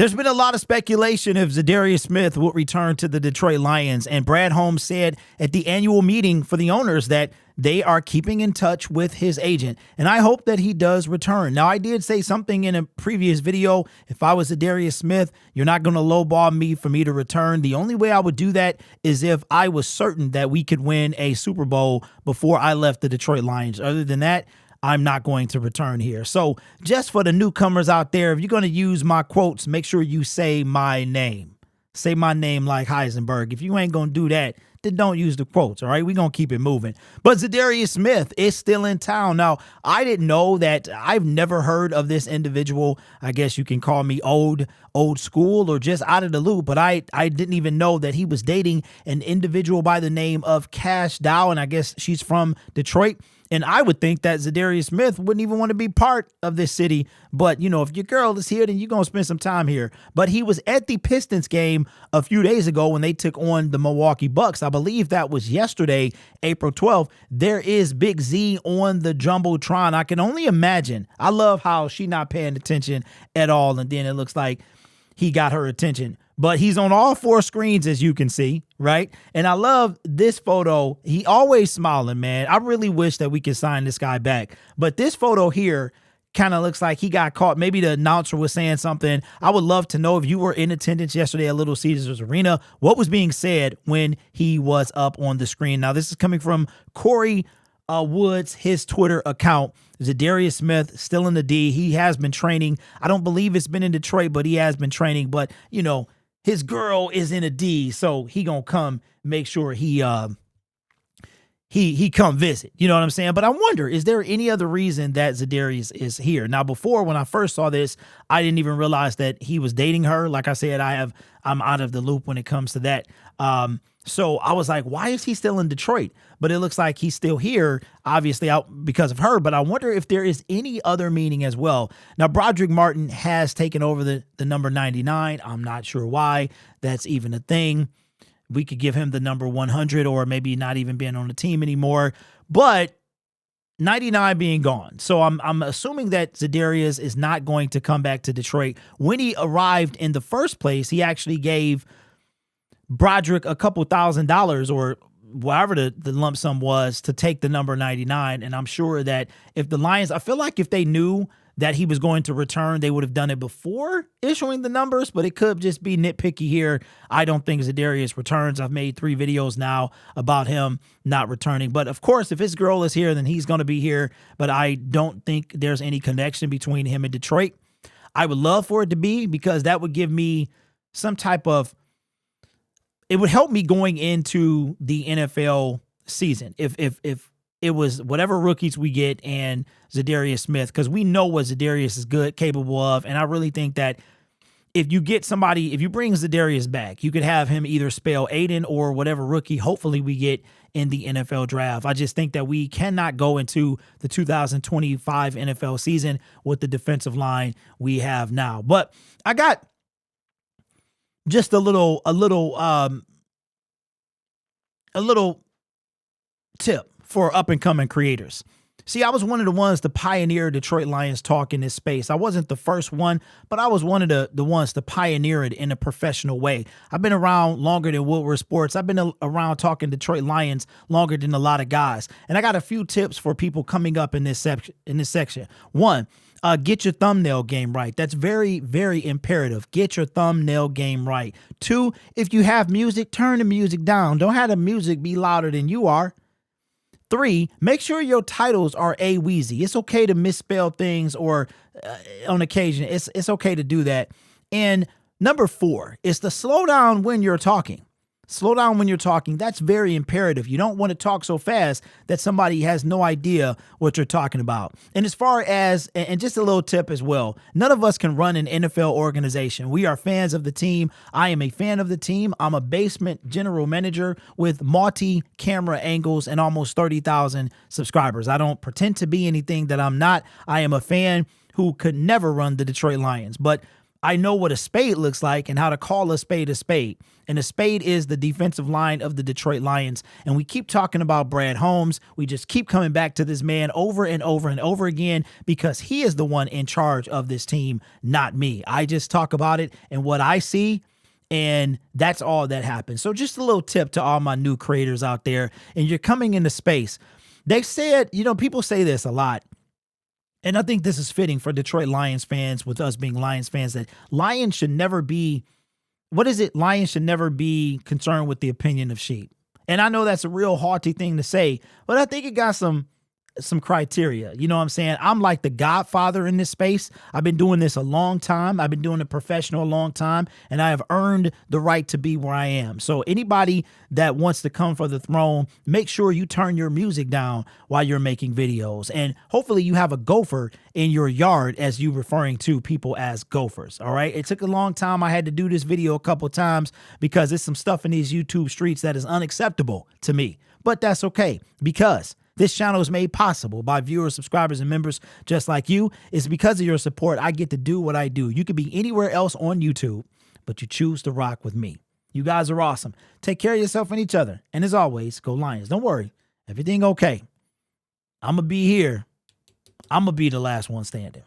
There's been a lot of speculation if Zadarius Smith will return to the Detroit Lions, and Brad Holmes said at the annual meeting for the owners that they are keeping in touch with his agent, and I hope that he does return. Now, I did say something in a previous video. If I was Zadarius Smith, you're not going to lowball me for me to return. The only way I would do that is if I was certain that we could win a Super Bowl before I left the Detroit Lions. Other than that, I'm not going to return here. So just for the newcomers out there, if you're going to use my quotes, make sure you say my name. Say my name like Heisenberg. If you ain't going to do that, then don't use the quotes, all right? We're going to keep it moving. But Zadarius Smith is still in town. Now, I didn't know that. I've never heard of this individual. I guess you can call me old school or just out of the loop, but I didn't even know that he was dating an individual by the name of Cash Dow, and I guess she's from Detroit. And I would think that Zadarius Smith wouldn't even want to be part of this city. But, you know, if your girl is here, then you're going to spend some time here. But he was at the Pistons game a few days ago when they took on the Milwaukee Bucks. I believe that was yesterday, April 12th. There is Big Z on the Jumbotron. I can only imagine. I love how she not paying attention at all. And then it looks like he got her attention. But he's on all four screens, as you can see, right? And I love this photo. He always smiling, man. I really wish that we could sign this guy back. But this photo here kind of looks like he got caught. Maybe the announcer was saying something. I would love to know if you were in attendance yesterday at Little Caesars Arena, what was being said when he was up on the screen. Now, this is coming from Corey Woods, his Twitter account. Zadarius Smith still in the D. He has been training. I don't believe it's been in Detroit, but he has been training. But, you know, his girl is in a D, so he gonna come make sure he come visit. You know what I'm saying? But I wonder, is there any other reason that Zadarius is here? Now, before, when I first saw this, I didn't even realize that he was dating her. Like I said, I'm out of the loop when it comes to that. So I was like, why is he still in Detroit? But it looks like he's still here, obviously out because of her. But I wonder if there is any other meaning as well. Now, Broderick Martin has taken over the number 99. I'm not sure why that's even a thing. We could give him the number 100 or maybe not even being on the team anymore. But 99 being gone. So I'm assuming that Zadarius is not going to come back to Detroit. When he arrived in the first place, he actually gave Broderick a couple $1,000 or whatever the lump sum was to take the number 99. And I'm sure that if the Lions, I feel like if they knew that he was going to return, they would have done it before issuing the numbers, but it could just be nitpicky here. I don't think Zadarius returns. I've made 3 videos now about him not returning. But of course, if his girl is here, then he's going to be here. But I don't think there's any connection between him and Detroit. I would love for it to be, because that would give me some type of, it would help me going into the NFL season if it was whatever rookies we get and Zadarius Smith, because we know what Zadarius is good, capable of. And I really think that if you get somebody, if you bring Zadarius back, you could have him either spell Aiden or whatever rookie hopefully we get in the NFL draft. I just think that we cannot go into the 2025 NFL season with the defensive line we have now. But I got just a little tip for up and coming creators. See, I was one of the ones to pioneer Detroit Lions talk in this space. I wasn't the first one, but I was one of the ones to pioneer it in a professional way. I've been around longer than Woodward Sports. I've been around talking Detroit Lions longer than a lot of guys. And I got a few tips for people coming up in this section. One, get your thumbnail game right. That's very, very imperative. Get your thumbnail game right. 2, if you have music, turn the music down. Don't have the music be louder than you are. 3, make sure your titles are A-Weezy. It's okay to misspell things or on occasion. It's okay to do that. And number 4 is to slow down when you're talking. Slow down when you're talking. That's very imperative. You don't want to talk so fast that somebody has no idea what you're talking about. And as far as, and just a little tip as well, none of us can run an NFL organization. We are fans of the team. I am a fan of the team. I'm a basement general manager with multi-camera angles and almost 30,000 subscribers. I don't pretend to be anything that I'm not. I am a fan who could never run the Detroit Lions. But I know what a spade looks like and how to call a spade a spade. And a spade is the defensive line of the Detroit Lions. And we keep talking about Brad Holmes. We just keep coming back to this man over and over and over again because he is the one in charge of this team, not me. I just talk about it and what I see, and that's all that happens. So just a little tip to all my new creators out there, and you're coming into space. They said, people say this a lot, and I think this is fitting for Detroit Lions fans, with us being Lions fans, that Lions should never be, Lions should never be concerned with the opinion of sheep. And I know that's a real haughty thing to say, but I think it got some criteria. You know what I'm saying? I'm like the godfather in this space. I've been doing this a long time. I've been doing it professional a long time, and I have earned the right to be where I am. So anybody that wants to come for the throne, make sure you turn your music down while you're making videos. And hopefully you have a gopher in your yard, as you referring to people as gophers. All right. It took a long time. I had to do this video a couple of times because there's some stuff in these YouTube streets that is unacceptable to me, but that's okay, because this channel is made possible by viewers, subscribers, and members just like you. It's because of your support I get to do what I do. You could be anywhere else on YouTube, but you choose to rock with me. You guys are awesome. Take care of yourself and each other. And as always, go Lions. Don't worry. Everything okay. I'm going to be here. I'm going to be the last one standing.